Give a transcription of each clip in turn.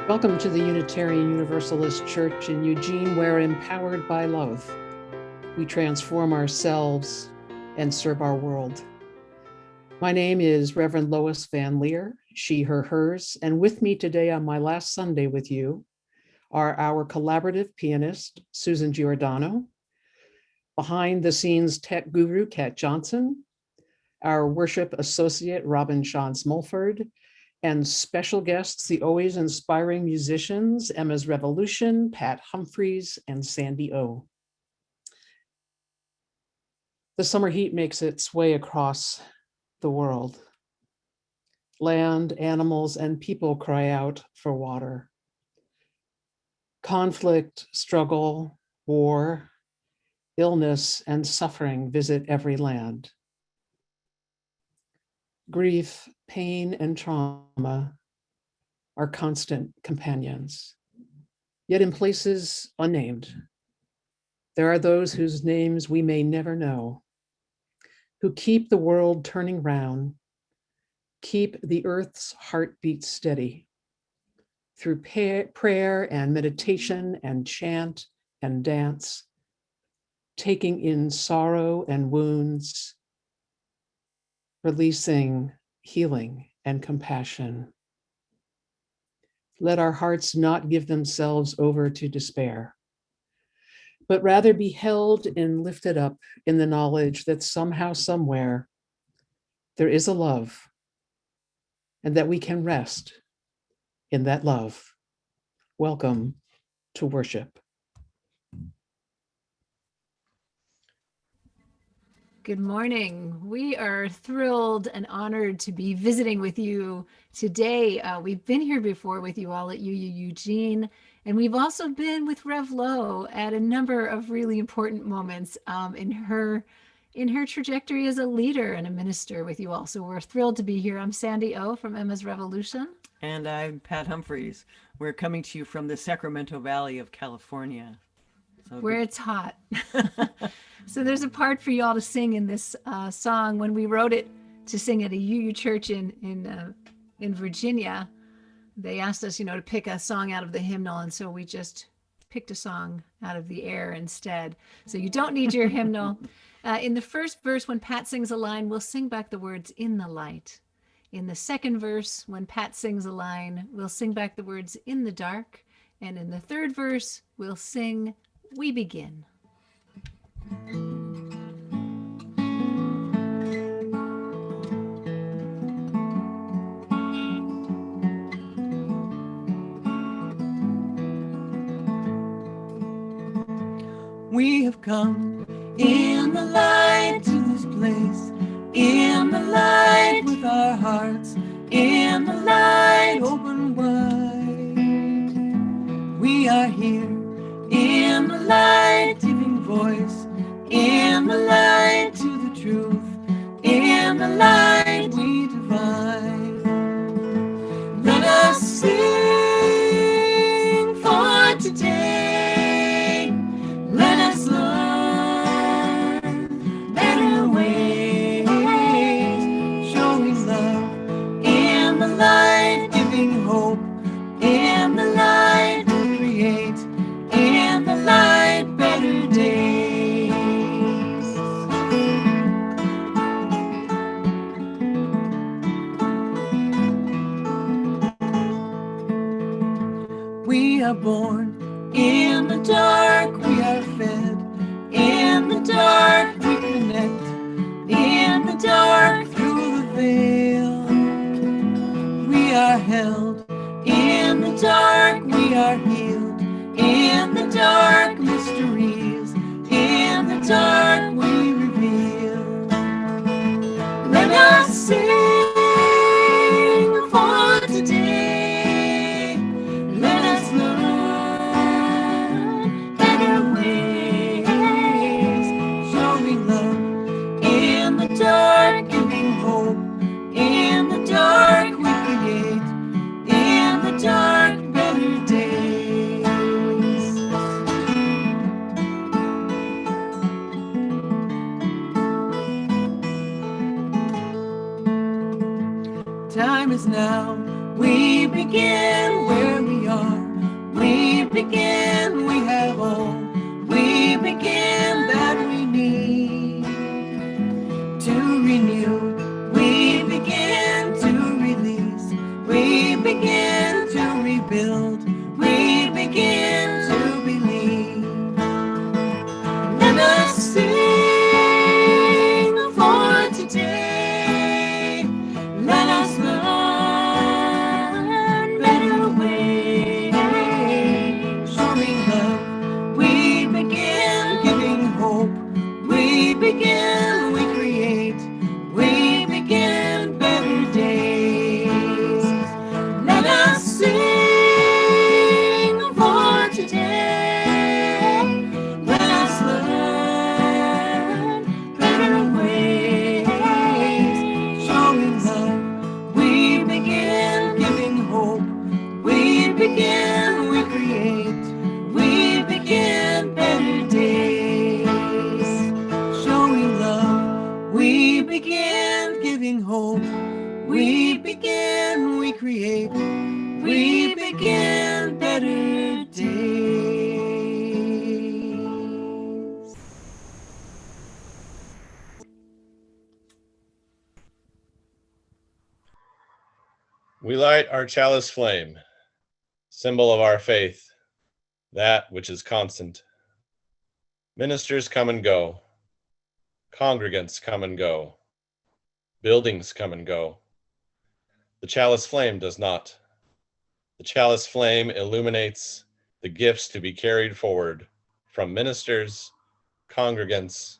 Welcome to the Unitarian Universalist Church in Eugene, where empowered by love, we transform ourselves and serve our world. My name is Reverend Lois Van Leer, she, her, hers, and with me today on my last Sunday with you are our collaborative pianist, Susan Giordano, behind the scenes tech guru, Kat Johnson, our worship associate, Robin Shawn-Smulford, and special guests, the always inspiring musicians, Emma's Revolution, Pat Humphreys, and Sandy O. The summer heat makes its way across the world. Land, animals, and people cry out for water. Conflict, struggle, war, illness, and suffering visit every land. Grief, pain, and trauma are constant companions. Yet in places unnamed, there are those whose names we may never know, who keep the world turning round, keep the earth's heartbeat steady through prayer and meditation and chant and dance, taking in sorrow and wounds, releasing healing and compassion. Let our hearts not give themselves over to despair, but rather be held and lifted up in the knowledge that somehow, somewhere, there is a love, and that we can rest in that love. Welcome to worship. Good morning. We are thrilled and honored to be visiting with you today. We've been here before with you all at Eugene, and we've also been with Rev Lo at a number of really important moments in her trajectory as a leader and a minister with you all. So we're thrilled to be here. I'm Sandy O from Emma's Revolution. And I'm Pat Humphreys. We're coming to you from the Sacramento Valley of California. Where it's hot. So there's a part for you all to sing in this song. When we wrote it to sing at a UU church in Virginia, they asked us, to pick a song out of the hymnal, and so we just picked a song out of the air instead. So you don't need your hymnal. In the first verse, when Pat sings a line, we'll sing back the words "in the light." In the second verse, when Pat sings a line, we'll sing back the words "in the dark." And in the third verse, we'll sing "We Begin." We have come in the light to this place, in the light with our hearts, in the light open wide. We are here in the light, giving voice, in the light to the truth, in the light we divine. Let us sing for today. Let us learn better ways, showing love in the light, giving hope in the light we create, in the light better days. We are born in the dark, we are fed in the dark, we connect in the dark through the veil. We are held in the dark, we are healed in the dark, mysteries in the dark we reveal. Let us sing for today. Let us learn better ways, showing love in the dark, giving hope in the dark we create, in the dark better days. Time is now, we begin where we are. begin, we have all we begin that we need to renew. We begin to release. We begin to rebuild. We begin to believe. Let us sing for today. Let us learn better ways. Showing love, we begin giving hope. We begin, we create. We begin better days. Let us sing for today. Let us learn better ways. Showing love, we begin giving hope. We begin, we create. We begin better days. Showing love, we begin giving hope. We begin, we create. We begin better days. We light our chalice flame, symbol of our faith, that which is constant. Ministers come and go. Congregants come and go. Buildings come and go. The chalice flame does not. The chalice flame illuminates the gifts to be carried forward from ministers, congregants,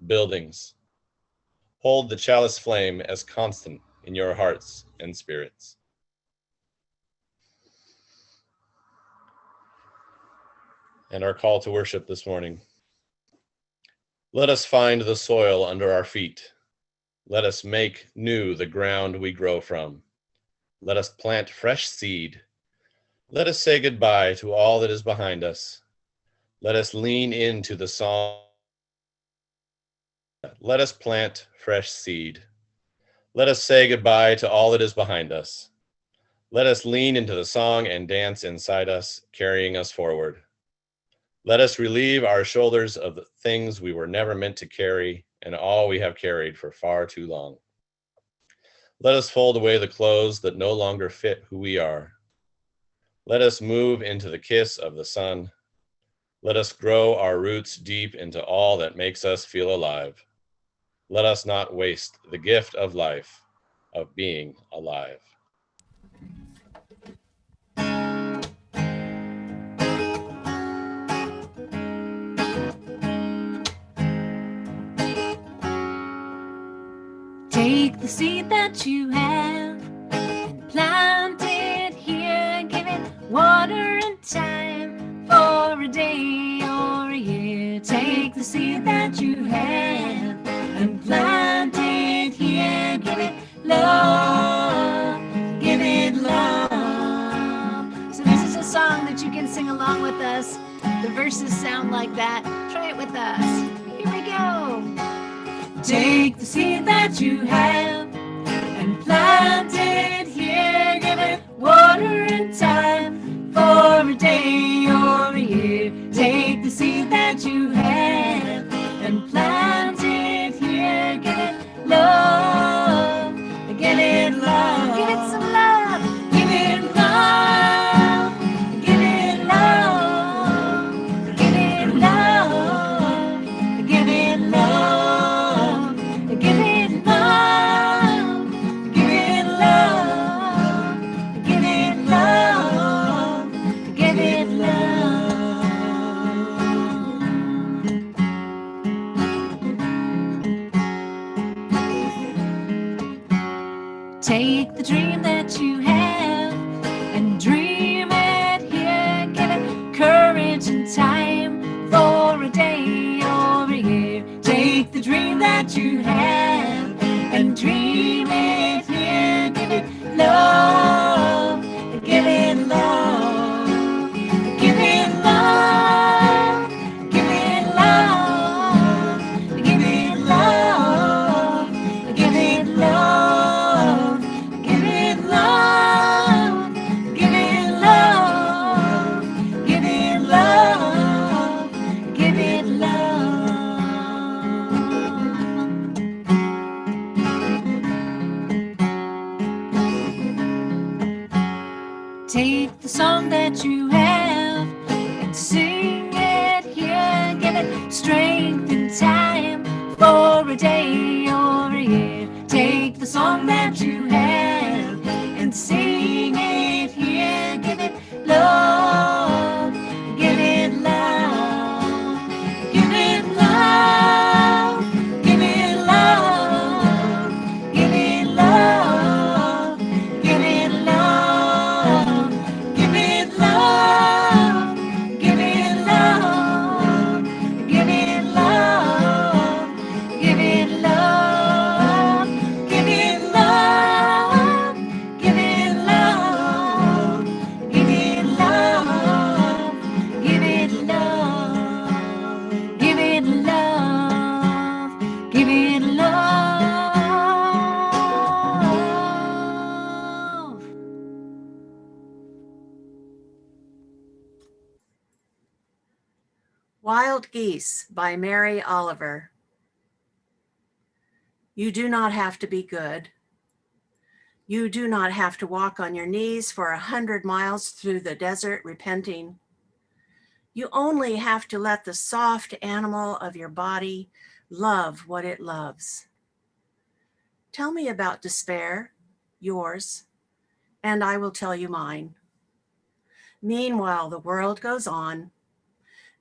buildings. Hold the chalice flame as constant in your hearts and spirits. And our call to worship this morning. Let us find the soil under our feet. Let us make new the ground we grow from. Let us plant fresh seed. Let us say goodbye to all that is behind us. Let us lean into the song. Let us plant fresh seed. Let us say goodbye to all that is behind us. Let us lean into the song and dance inside us, carrying us forward. Let us relieve our shoulders of the things we were never meant to carry and all we have carried for far too long. Let us fold away the clothes that no longer fit who we are. Let us move into the kiss of the sun. Let us grow our roots deep into all that makes us feel alive. Let us not waste the gift of life, of being alive. Take the seed that you have and plant it here. Give it water and time for a day or a year. Take the seed that you have and plant it here. Give it love. Give it love. So this is a song that you can sing along with us. The verses sound like that. Try it with us. Here we go. Take the seed that you have and plant it here. Give it water and time for a day or a year. Take the seed that you have and plant it here. Give it love. Give it love. Give it some love. Give it love. Give it love. Give it love. Give it love. Give it love, give it love, give it love, give it love. Take the dream that you have and dream it here. Give it courage and time for a day or a year. Take the dream that you have and dream it here. Give it love, give it love, give it love, give it love, give it love, give it love, give it sing it here. Give it strength and time for a day or a year. Take the song that you have and sing it here. Give it love, give it love, give it love, give it love, give it love, give it love, give it love, give it love, give it love, give it love, give it love, give it love, give it love, give it love, give it love, give it love. Wild Geese by Mary Oliver. You do not have to be good. You do not have to walk on your knees for 100 miles through the desert repenting. You only have to let the soft animal of your body love what it loves. Tell me about despair, yours, and I will tell you mine. Meanwhile, the world goes on.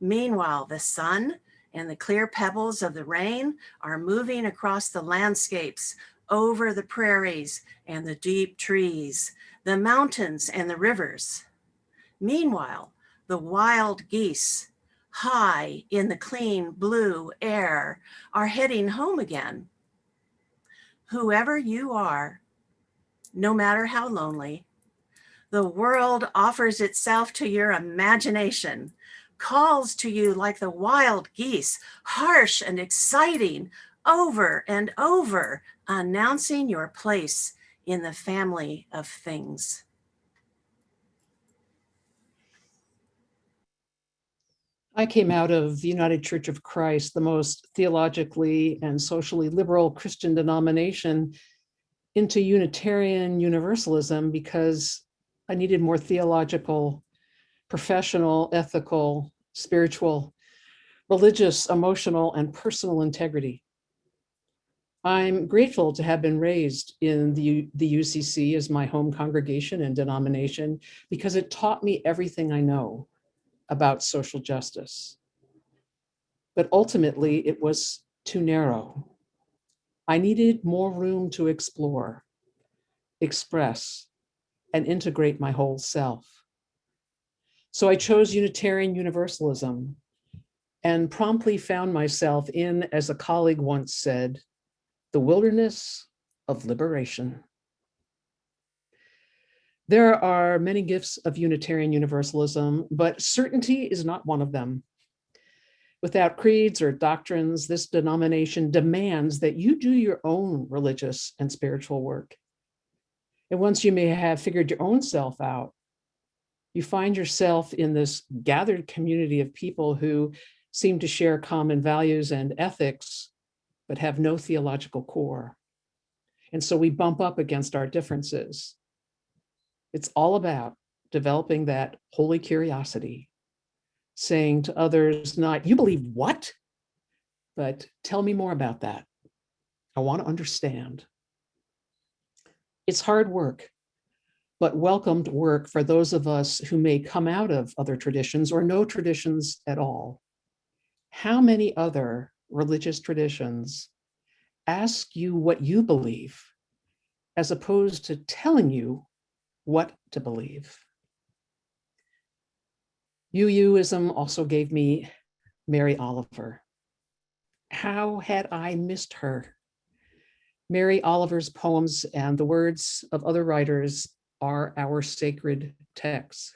Meanwhile, the sun and the clear pebbles of the rain are moving across the landscapes, over the prairies and the deep trees, the mountains and the rivers. Meanwhile, the wild geese, high in the clean blue air, are heading home again. Whoever you are, no matter how lonely, the world offers itself to your imagination, calls to you like the wild geese, harsh and exciting, over and over, announcing your place in the family of things. I came out of the United Church of Christ, the most theologically and socially liberal Christian denomination, into Unitarian Universalism because I needed more theological, professional, ethical, spiritual, religious, emotional, and personal integrity. I'm grateful to have been raised in the UCC as my home congregation and denomination because it taught me everything I know about social justice. But ultimately, it was too narrow. I needed more room to explore, express, and integrate my whole self. So I chose Unitarian Universalism and promptly found myself in, as a colleague once said, the wilderness of liberation. There are many gifts of Unitarian Universalism, but certainty is not one of them. Without creeds or doctrines, this denomination demands that you do your own religious and spiritual work. And once you may have figured your own self out, you find yourself in this gathered community of people who seem to share common values and ethics, but have no theological core. And so we bump up against our differences. It's all about developing that holy curiosity, saying to others, not, you believe what? But tell me more about that. I want to understand. It's hard work, but welcomed work for those of us who may come out of other traditions or no traditions at all. How many other religious traditions ask you what you believe, as opposed to telling you what to believe? UUism also gave me Mary Oliver. How had I missed her? Mary Oliver's poems and the words of other writers are our sacred texts.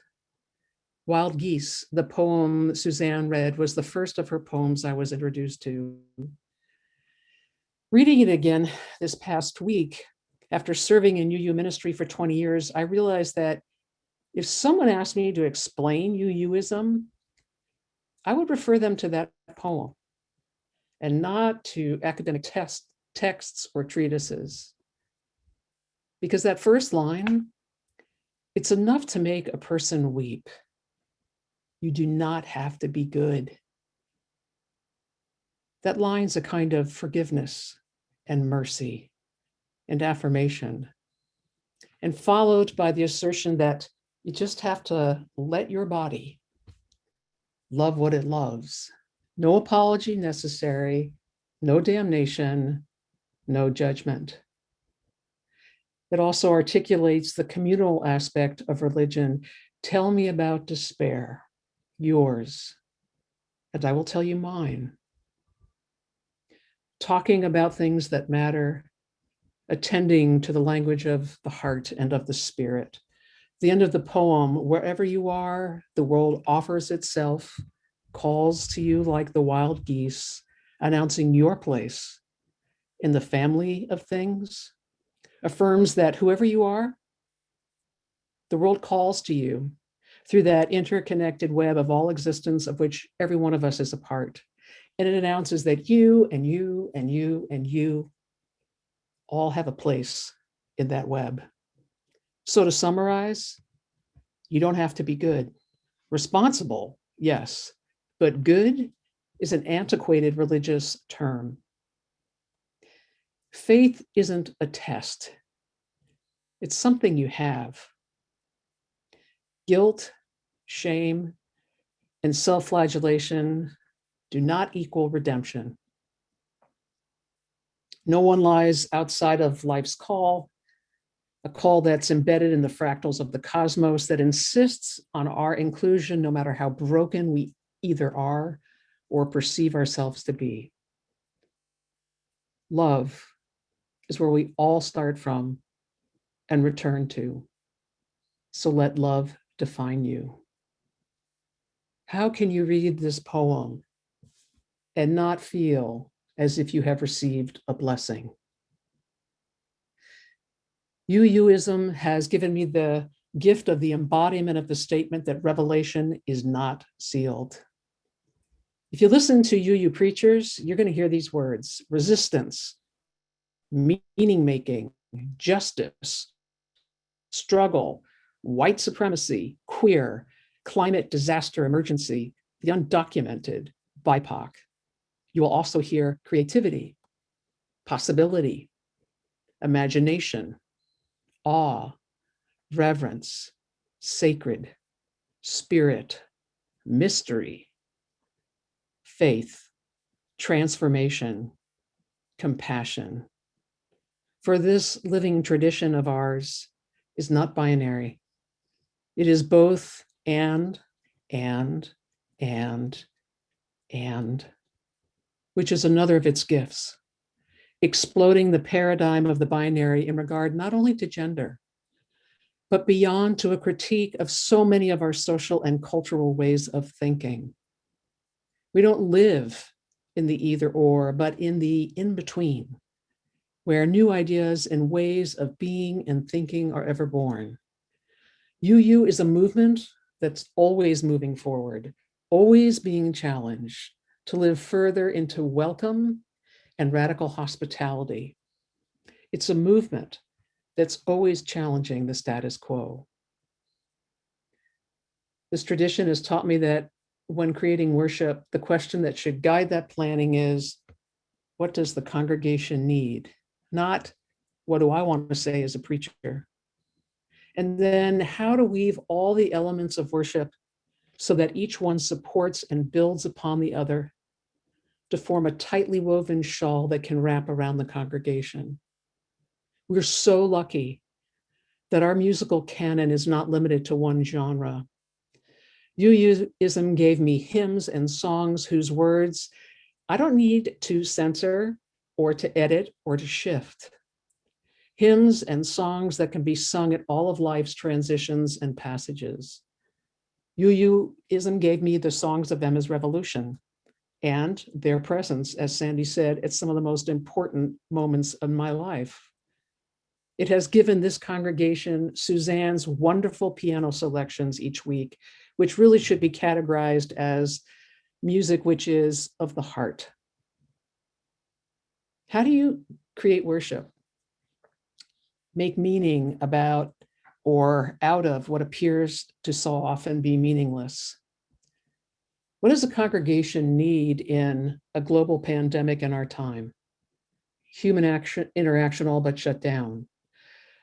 Wild Geese, the poem Suzanne read, was the first of her poems I was introduced to. Reading it again this past week, after serving in UU ministry for 20 years, I realized that if someone asked me to explain UUism, I would refer them to that poem and not to academic texts or treatises. Because that first line, it's enough to make a person weep. You do not have to be good. That line's a kind of forgiveness and mercy and affirmation, and followed by the assertion that you just have to let your body love what it loves. No apology necessary, no damnation, no judgment. It also articulates the communal aspect of religion. Tell me about despair, yours, and I will tell you mine. Talking about things that matter, attending to the language of the heart and of the spirit. The end of the poem, wherever you are, the world offers itself, calls to you like the wild geese, announcing your place in the family of things, affirms that whoever you are, the world calls to you through that interconnected web of all existence of which every one of us is a part. And it announces that you and you and you and you all have a place in that web. So to summarize, you don't have to be good. Responsible, yes, but good is an antiquated religious term. Faith isn't a test. It's something you have. Guilt, shame, and self-flagellation do not equal redemption. No one lies outside of life's call, a call that's embedded in the fractals of the cosmos that insists on our inclusion, no matter how broken we either are or perceive ourselves to be. Love is where we all start from and return to. So let love define you. How can you read this poem and not feel as if you have received a blessing? UUism has given me the gift of the embodiment of the statement that revelation is not sealed. If you listen to UU preachers, you're going to hear these words: resistance, meaning making, justice, struggle, white supremacy, queer, climate disaster emergency, the undocumented, BIPOC. You will also hear creativity, possibility, imagination, awe, reverence, sacred, spirit, mystery, faith, transformation, compassion. For this living tradition of ours is not binary. It is both and, which is another of its gifts, exploding the paradigm of the binary in regard not only to gender, but beyond to a critique of so many of our social and cultural ways of thinking. We don't live in the either or, but in the in-between, where new ideas and ways of being and thinking are ever born. UU is a movement that's always moving forward, always being challenged to live further into welcome and radical hospitality. It's a movement that's always challenging the status quo. This tradition has taught me that when creating worship, the question that should guide that planning is, what does the congregation need? Not, what do I want to say as a preacher? And then how to weave all the elements of worship so that each one supports and builds upon the other to form a tightly woven shawl that can wrap around the congregation. We're so lucky that our musical canon is not limited to one genre. UUism gave me hymns and songs whose words I don't need to censor or to edit or to shift. Hymns and songs that can be sung at all of life's transitions and passages. UUism gave me the songs of Emma's Revolution and their presence, as Sandy said, at some of the most important moments of my life. It has given this congregation Suzanne's wonderful piano selections each week, which really should be categorized as music which is of the heart. How do you create worship? Make meaning about or out of what appears to so often be meaningless. What does a congregation need in a global pandemic in our time? Human interaction all but shut down.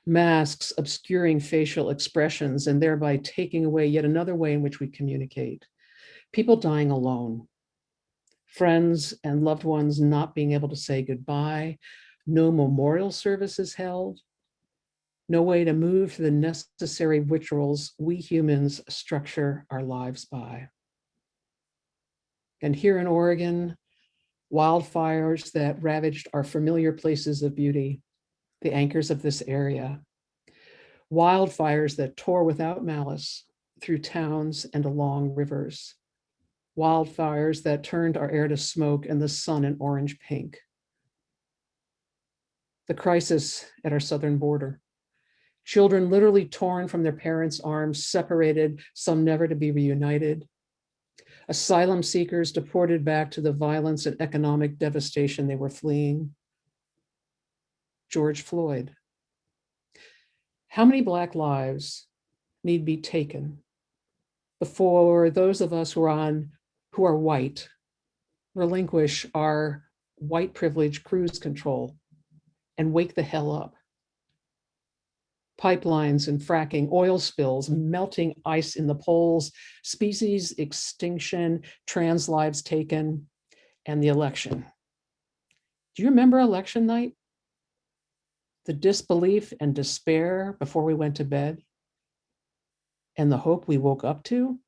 Masks obscuring facial expressions and thereby taking away yet another way in which we communicate. People dying alone. Friends and loved ones not being able to say goodbye. No memorial services held. No way to move to the necessary rituals we humans structure our lives by. And here in Oregon, wildfires that ravaged our familiar places of beauty, the anchors of this area. Wildfires that tore without malice through towns and along rivers. Wildfires that turned our air to smoke and the sun an orange pink. The crisis at our southern border. Children literally torn from their parents' arms, separated, some never to be reunited. Asylum seekers deported back to the violence and economic devastation they were fleeing. George Floyd. How many Black lives need be taken before those of us who are white relinquish our white privilege cruise control and wake the hell up? Pipelines and fracking, oil spills, melting ice in the poles, species extinction, trans lives taken, and the election. Do you remember election night? The disbelief and despair before we went to bed, and the hope we woke up to?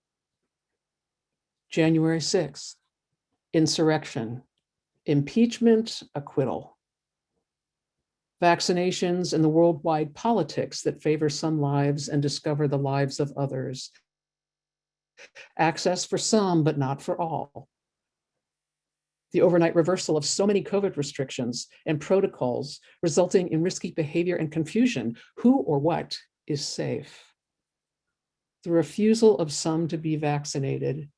January 6th, insurrection, impeachment, acquittal. Vaccinations and the worldwide politics that favor some lives and discover the lives of others. Access for some, but not for all. The overnight reversal of so many COVID restrictions and protocols, resulting in risky behavior and confusion. Who or what is safe? The refusal of some to be vaccinated,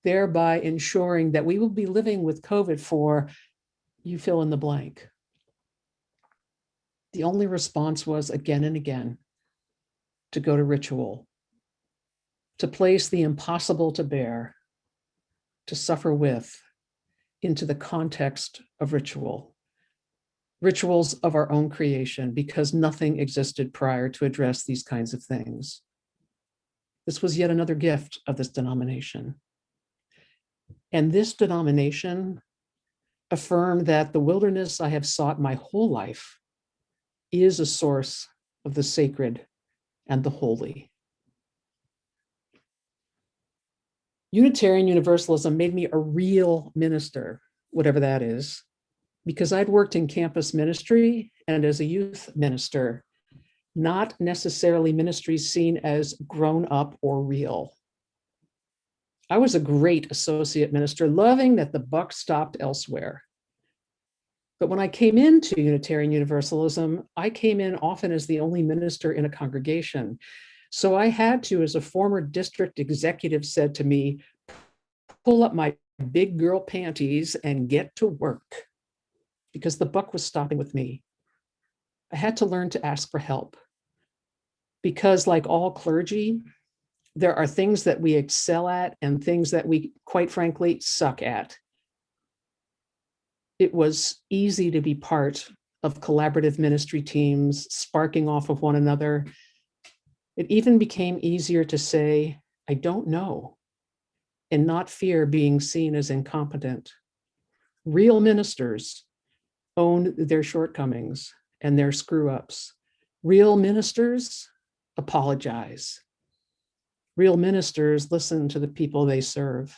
thereby ensuring that we will be living with COVID for, you fill in the blank. The only response was again and again to go to ritual, to place the impossible to bear, to suffer with, into the context of ritual, rituals of our own creation, because nothing existed prior to address these kinds of things. This was yet another gift of this denomination. And this denomination affirmed that the wilderness I have sought my whole life is a source of the sacred and the holy. Unitarian Universalism made me a real minister, whatever that is, because I'd worked in campus ministry and as a youth minister, not necessarily ministries seen as grown up or real. I was a great associate minister, loving that the buck stopped elsewhere. But when I came into Unitarian Universalism, I came in often as the only minister in a congregation. So I had to, as a former district executive said to me, pull up my big girl panties and get to work, because the buck was stopping with me. I had to learn to ask for help, because like all clergy, there are things that we excel at and things that we, quite frankly, suck at. It was easy to be part of collaborative ministry teams, sparking off of one another. It even became easier to say, I don't know, and not fear being seen as incompetent. Real ministers own their shortcomings and their screw-ups. Real ministers apologize. Real ministers listen to the people they serve.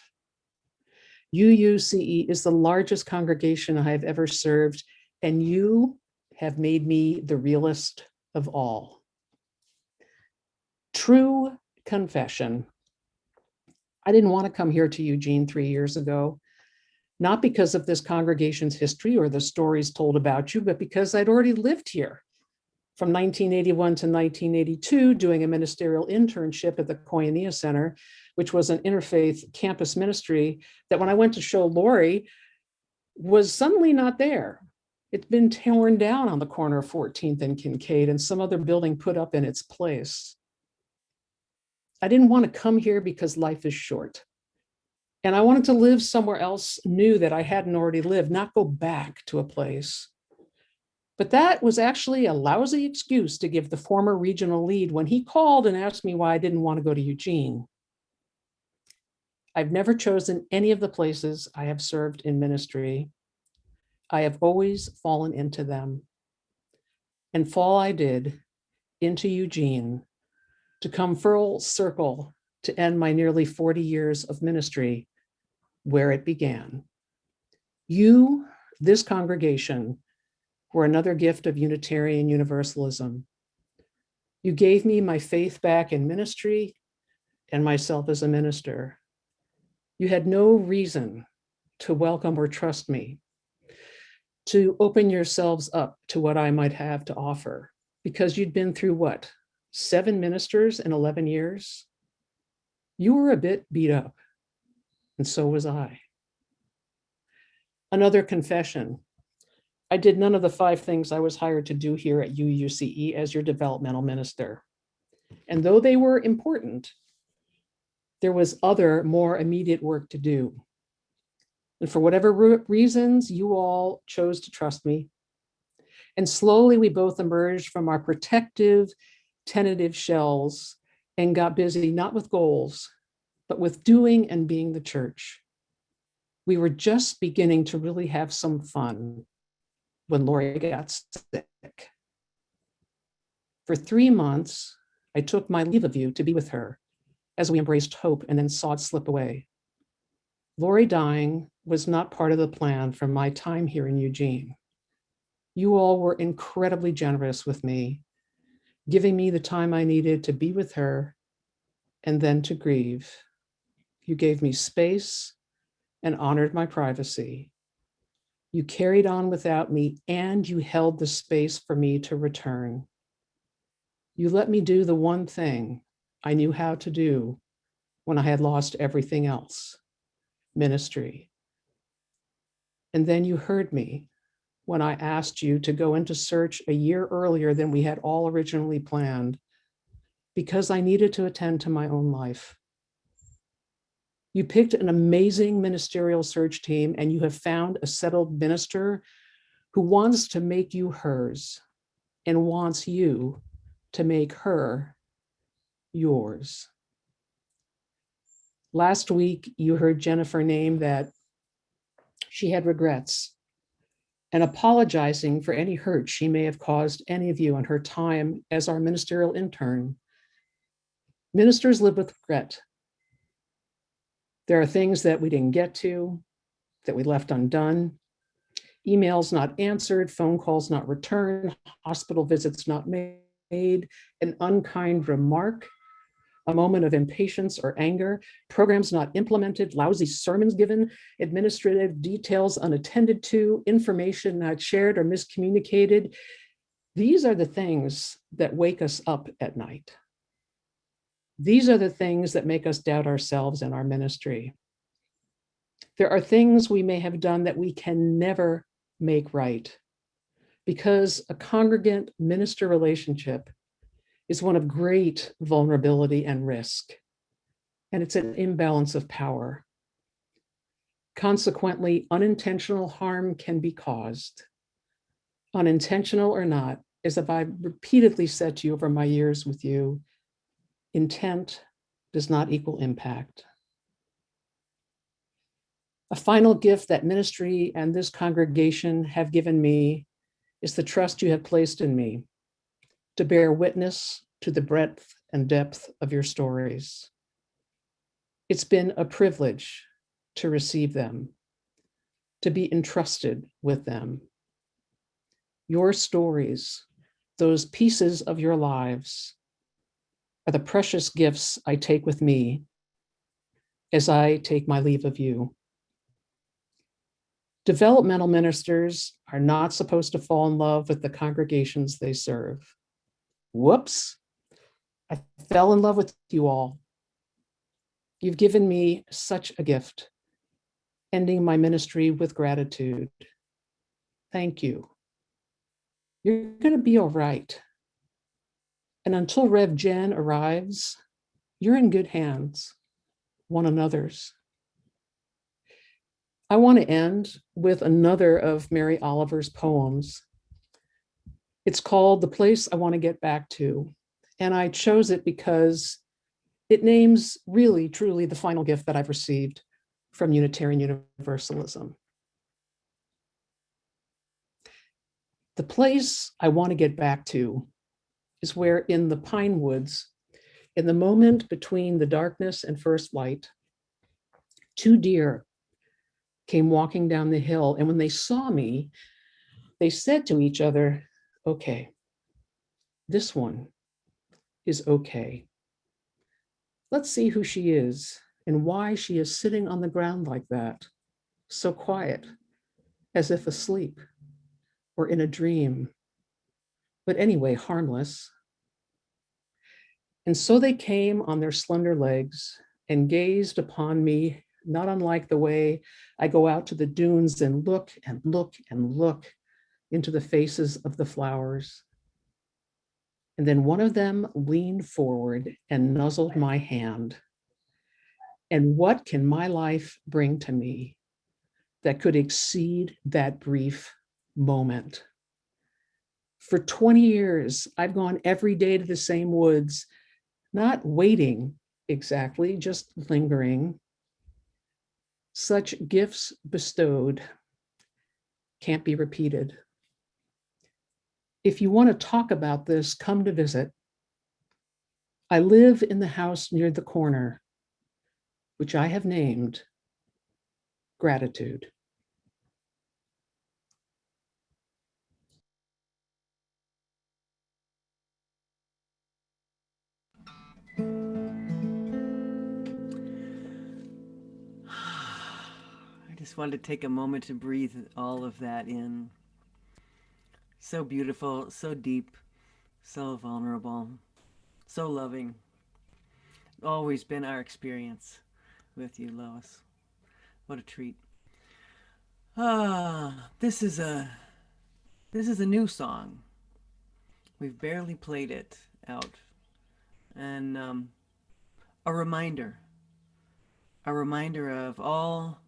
UUCE is the largest congregation I have ever served, and you have made me the realest of all. True confession. I didn't want to come here to Eugene 3 years ago, not because of this congregation's history or the stories told about you, but because I'd already lived here from 1981 to 1982, doing a ministerial internship at the Koinonia Center, which was an interfaith campus ministry that when I went to show Lori was suddenly not there. It's been torn down on the corner of 14th and Kincaid and some other building put up in its place. I didn't want to come here because life is short And I wanted to live somewhere else new that I hadn't already lived, not go back to a place. But that was actually a lousy excuse to give the former regional lead when he called and asked me why I didn't want to go to Eugene. I've never chosen any of the places I have served in ministry. I have always fallen into them. And fall I did into Eugene to come full circle to end my nearly 40 years of ministry where it began. You, this congregation, were another gift of Unitarian Universalism. You gave me my faith back in ministry and myself as a minister. You had no reason to welcome or trust me, to open yourselves up to what I might have to offer, because you'd been through what, 7 ministers in 11 years? You were a bit beat up, and so was I. Another confession. I did none of the 5 things I was hired to do here at UUCE as your developmental minister. And though they were important, there was other, more immediate work to do. And for whatever reasons, you all chose to trust me. And slowly we both emerged from our protective, tentative shells and got busy, not with goals, but with doing and being the church. We were just beginning to really have some fun when Lori got sick. For 3 months, I took my leave of you to be with her as we embraced hope and then saw it slip away. Lori dying was not part of the plan from my time here in Eugene. You all were incredibly generous with me, giving me the time I needed to be with her and then to grieve. You gave me space and honored my privacy. You carried on without me, and you held the space for me to return. You let me do the one thing I knew how to do when I had lost everything else, ministry. And then you heard me when I asked you to go into search a year earlier than we had all originally planned, because I needed to attend to my own life. You picked an amazing ministerial search team, and you have found a settled minister who wants to make you hers and wants you to make her yours. Last week, you heard Jennifer name that she had regrets and apologizing for any hurt she may have caused any of you in her time as our ministerial intern. Ministers live with regret. There are things that we didn't get to, that we left undone, emails not answered, phone calls not returned, hospital visits not made, an unkind remark, a moment of impatience or anger, programs not implemented, lousy sermons given, administrative details unattended to, information not shared or miscommunicated. These are the things that wake us up at night. These are the things that make us doubt ourselves and our ministry. There are things we may have done that we can never make right, because a congregant minister relationship is one of great vulnerability and risk, and it's an imbalance of power. Consequently, unintentional harm can be caused. Unintentional or not, as I've repeatedly said to you over my years with you, intent does not equal impact. A final gift that ministry and this congregation have given me is the trust you have placed in me to bear witness to the breadth and depth of your stories. It's been a privilege to receive them, to be entrusted with them. Your stories, those pieces of your lives, are the precious gifts I take with me as I take my leave of you. Developmental ministers are not supposed to fall in love with the congregations they serve. Whoops, I fell in love with you all. You've given me such a gift, ending my ministry with gratitude. Thank you. You're going to be all right. And until Rev Jen arrives, you're in good hands, one another's. I want to end with another of Mary Oliver's poems. It's called The Place I Want to Get Back To. And I chose it because it names really, truly the final gift that I've received from Unitarian Universalism. The place I want to get back to is where in the pine woods, in the moment between the darkness and first light, 2 deer came walking down the hill. And when they saw me, they said to each other, okay, this one is okay. Let's see who she is and why she is sitting on the ground like that, so quiet, as if asleep or in a dream, but anyway, harmless. And so they came on their slender legs and gazed upon me, not unlike the way I go out to the dunes and look and look and look into the faces of the flowers. And then one of them leaned forward and nuzzled my hand. And what can my life bring to me that could exceed that brief moment? For 20 years, I've gone every day to the same woods, not waiting exactly, just lingering. Such gifts bestowed can't be repeated. If you want to talk about this, come to visit. I live in the house near the corner, which I have named Gratitude. I just wanted to take a moment to breathe all of that in. So beautiful, so deep, so vulnerable, so loving. Always been our experience with you, Lois. What a treat. This is a new song. We've barely played it out. And a reminder of all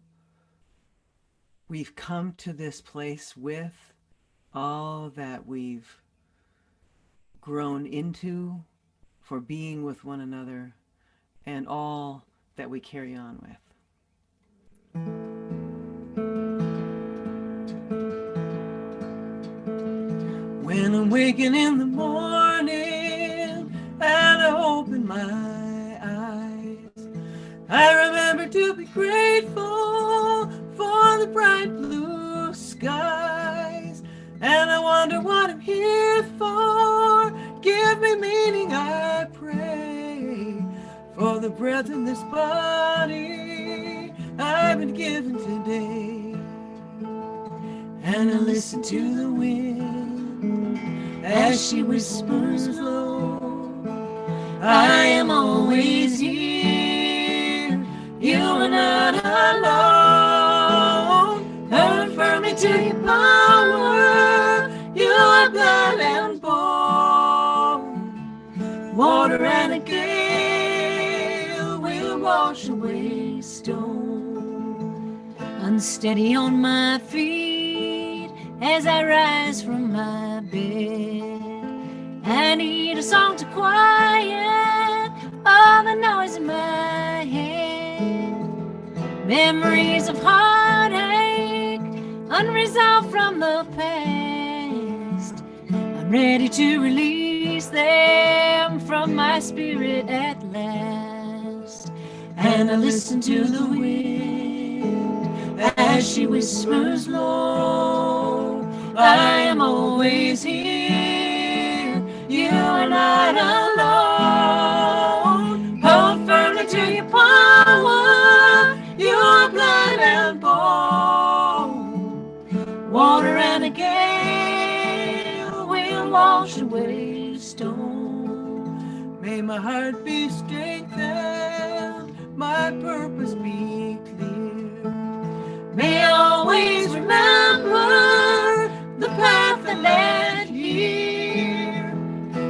we've come to this place with, all that we've grown into for being with one another, and all that we carry on with. When I'm waking in the morning and I open my eyes, I remember to be grateful for the bright blue skies. And I wonder what I'm here for. Give me meaning, I pray, for the breath in this body I've been given today. And I listen to the wind as she whispers low, I am always here, you are not alone. Affirm me to your power, you are blood and bone. Water and a gale will wash away stone. Unsteady on my feet as I rise from my bed, I need a song to quiet all the noise in my head. Memories of heartache, unresolved from the past, I'm ready to release them from my spirit at last. And I listen to the wind as she whispers low, I am always here, you are not alone. Hold firmly to your power, your blood and bone. Water and a gale will wash away stone. May my heart be strengthened, my purpose be clear. May I always remember the path that led here.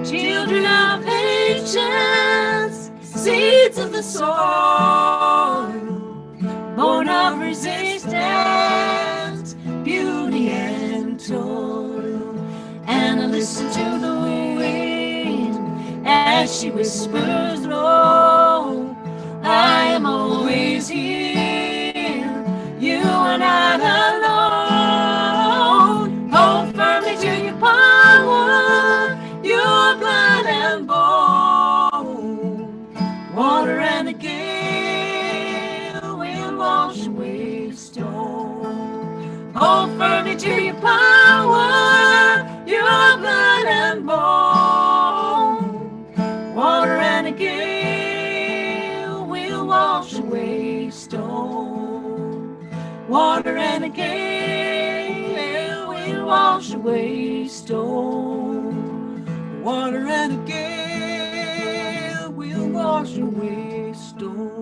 Children of patience, seeds of the soil, born of resilience. resistance, beauty and toil. And I listen to the wind as she whispers low, I am always here, you are not alone. Hold firmly to your power, your blood and bone. Water and the gale will wash away stone. Hold firmly to your power, your blood and bone. Water and the gale will wash away stone. Water and a gale will wash away stone. Water and a gale will wash away stone.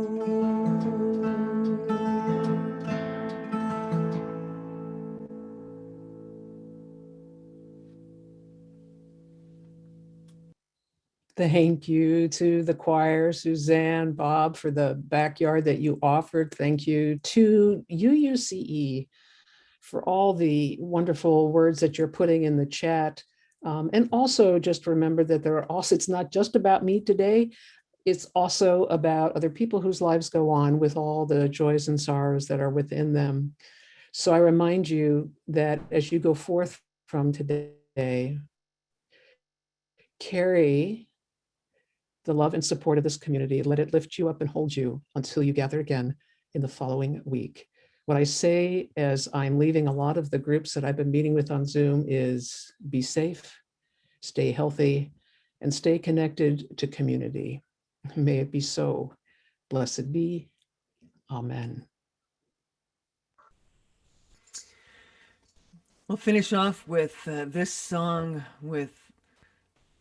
Thank you to the choir, Suzanne, Bob, for the backyard that you offered. Thank you to UUCE for all the wonderful words that you're putting in the chat. And also just remember that it's not just about me today. It's also about other people whose lives go on with all the joys and sorrows that are within them. So I remind you that as you go forth from today, carry the love and support of this community. Let it lift you up and hold you until you gather again in the following week. What I say as I'm leaving a lot of the groups that I've been meeting with on Zoom is be safe, stay healthy, and stay connected to community. May it be so. Blessed be. Amen. We'll finish off with this song with,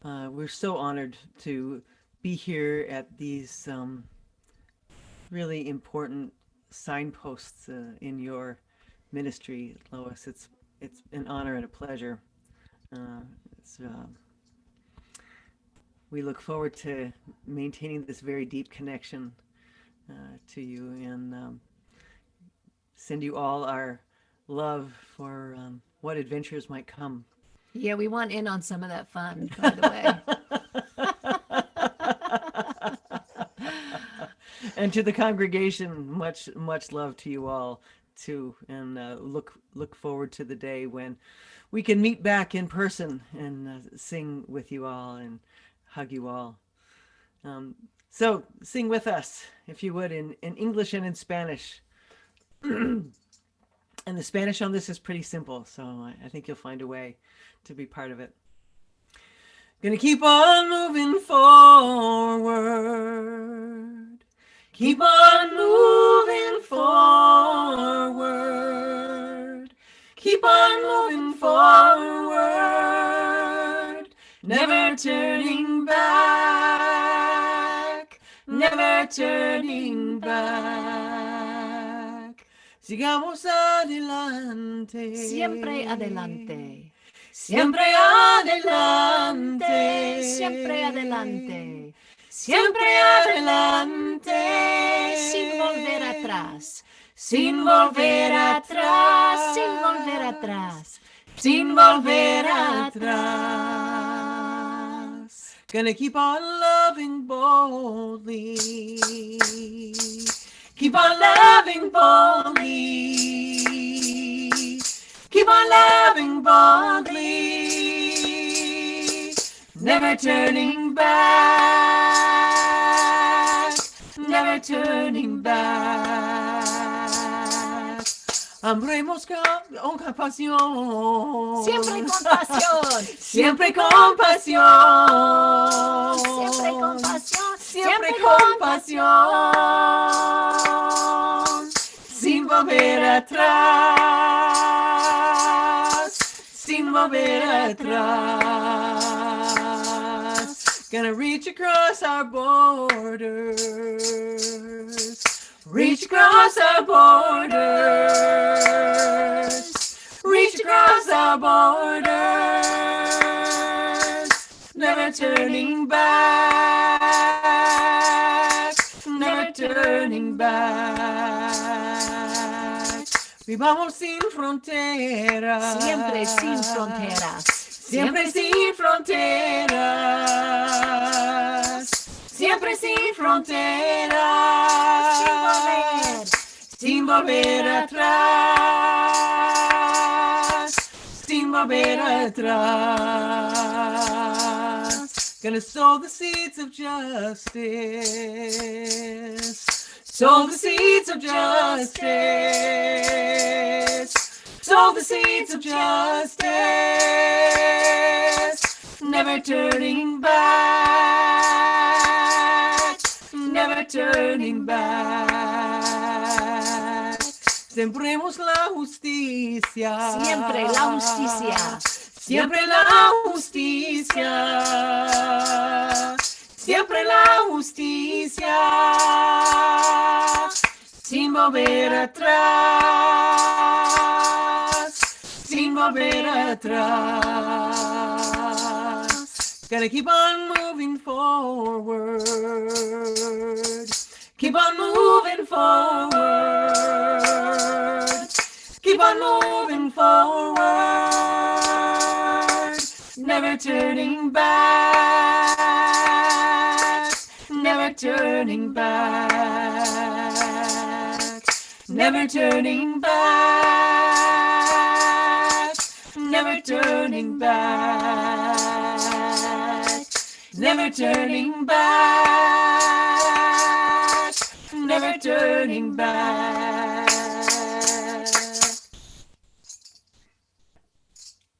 we're so honored to be here at these really important signposts in your ministry, Lois. It's an honor and a pleasure. We look forward to maintaining this very deep connection to you, and send you all our love for what adventures might come. Yeah, we want in on some of that fun, by the way. And to the congregation, much love to you all too, and look forward to the day when we can meet back in person and sing with you all and hug you all. So sing with us, if you would, in English and in Spanish. And the Spanish on this is pretty simple, so I think you'll find a way to be part of it. Gonna keep on moving forward. Keep on moving forward. Keep on moving forward. Never turning back. Never turning back. Sigamos adelante. Siempre adelante. Siempre adelante. Siempre adelante. Siempre adelante. Sin volver atrás. Sin volver atrás. Sin volver atrás. Sin volver atrás. Gonna keep on loving boldly. Keep on loving boldly. Keep on loving boldly. Never turning back. Never turning back. Ambremos con compasión. Siempre con pasión. Siempre con pasión. Siempre con pasión. Siempre con pasión. Sin volver atrás. Sin volver atrás. Gonna reach across our borders. Reach across our borders. Reach across our borders. Never turning back. Never turning back. Vivamos sin fronteras. Siempre sin fronteras. Siempre sin fronteras. Siempre sin fronteras. Sin volver atrás. Sin volver atrás. Gonna sow the seeds of justice. Sow the seeds of justice. Sow the seeds of justice. Never turning back. Never turning back. Sembremos la justicia. Siempre la justicia. Siempre la justicia. Siempre la justicia. Sin volver atrás. Sin volver atrás. Gotta keep on moving forward. Keep on moving forward. Keep on moving forward. Never turning back. Never turning back. Never turning back. Never turning back. Never turning back. Never turning back.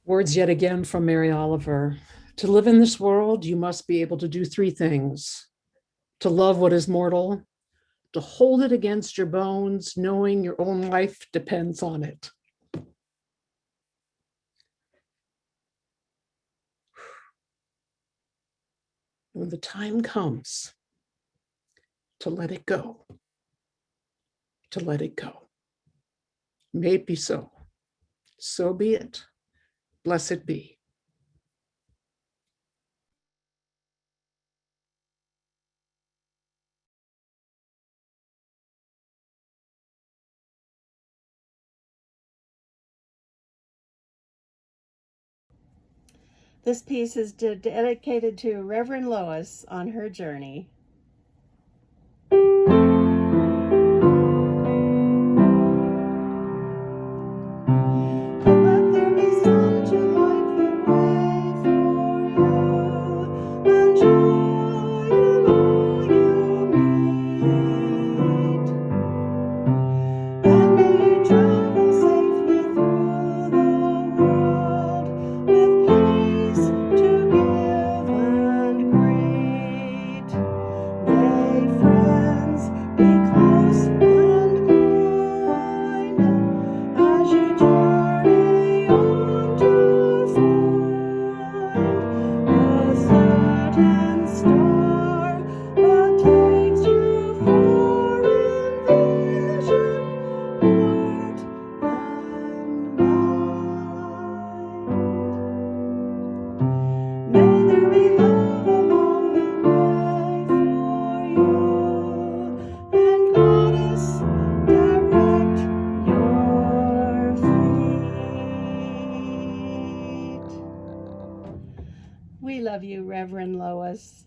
Words yet again from Mary Oliver. To live in this world, you must be able to do three things: to love what is mortal, to hold it against your bones, knowing your own life depends on it. When the time comes to let it go, to let it go. May it be so. So be it. Blessed be. This piece is dedicated to Reverend Lois on her journey. We love you, Reverend Lois.